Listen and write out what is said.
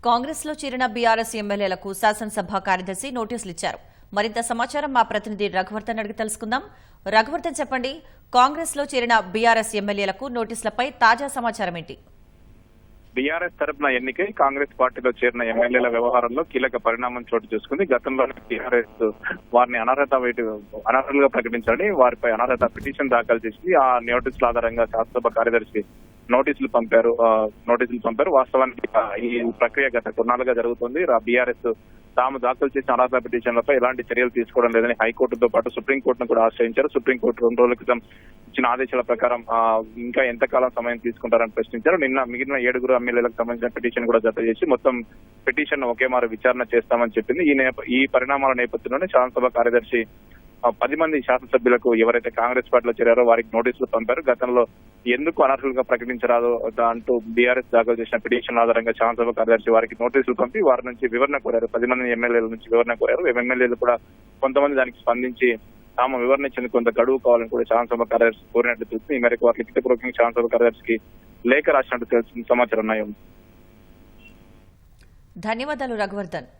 కాంగ్రెస్ లో చేరిన బీఆర్ఎస్ ఎమ్మెల్యేలకు శాసనసభ కార్యదర్శి నోటీసులు ఇచ్చారు. మరింత సమాచారం మా ప్రతినిధి రఘువర్ధన్ అడిగి తెలుసుకుందాం. రఘువర్ధన్, చెప్పండి, కాంగ్రెస్ లో చేరిన బీఆర్ఎస్ ఎమ్మెల్యేలకు నోటీసులపై తాజా సమాచారం ఏంటి? బీఆర్ఎస్ తరపున ఎన్నికై కాంగ్రెస్ పార్టీలో చేరిన ఎమ్మెల్యేల వ్యవహారంలో కీలక పరిణామం చోటు చేసుకుంది. గతంలోనే బీఆర్ఎస్ వారిని అనర్హులుగా ప్రకటించాలని వారిపై అనర్హత పిటిషన్ దాఖలు చేసి ఆ నోటీసుల ఆధారంగా శాసనసభ కార్యదర్శి నోటీసులు పంపారు. వాస్తవానికి ఈ ప్రక్రియ గత కొన్నాళ్ళుగా జరుగుతుంది. బీఆర్ఎస్ తాము దాఖలు చేసిన అనర్హత పిటిషన్లపై ఎలాంటి చర్యలు తీసుకోవడం లేదని హైకోర్టుతో పాటు సుప్రీంకోర్టును కూడా ఆశ్రయించారు. సుప్రీంకోర్టు 2 రోజుల క్రితం ఇచ్చిన ఆదేశాల ప్రకారం ఇంకా ఎంతకాలం సమయం తీసుకుంటారని ప్రశ్నించారు. నిన్న మిగిలిన 7 ఎమ్మెల్యేలకు సంబంధించిన పిటిషన్ కూడా జత చేసి మొత్తం పిటిషన్ ఒకే మారు విచారణ చేస్తామని చెప్పింది. ఈ పరిణామాల నేపథ్యంలోనే శాసనసభ కార్యదర్శి 10 మంది శాసనసభ్యులకు ఎవరైతే కాంగ్రెస్ పార్టీలో చేరారో వారికి నోటీసులు పంపారు. గతంలో ఎందుకు అనర్హులుగా ప్రకటించరాదో అంటూ బీఆర్ఎస్ దాఖలు చేసిన పిటిషన్ ఆధారంగా శాసనసభ కార్యదర్శి వారికి నోటీసులు పంపి వారి నుంచి వివరణ కోరారు. 10 మంది ఎమ్మెల్యేల నుంచి వివరణ కోరారు. ఎమ్మెల్యేలు కూడా కొంతమంది దానికి స్పందించి తాము వివరణ ఇచ్చేందుకు కొంత గడువు కావాలని కూడా శాసనసభ కార్యదర్శి కోరినట్టు తెలిసింది. ఈ మేరకు వారి లిఖితపూర్వకంగా శాసనసభ కార్యదర్శికి లేఖ రాసినట్టు తెలిసిన సమాచారం ఉన్నాయి. ధన్యవాదాలు రఘువర్ధన్.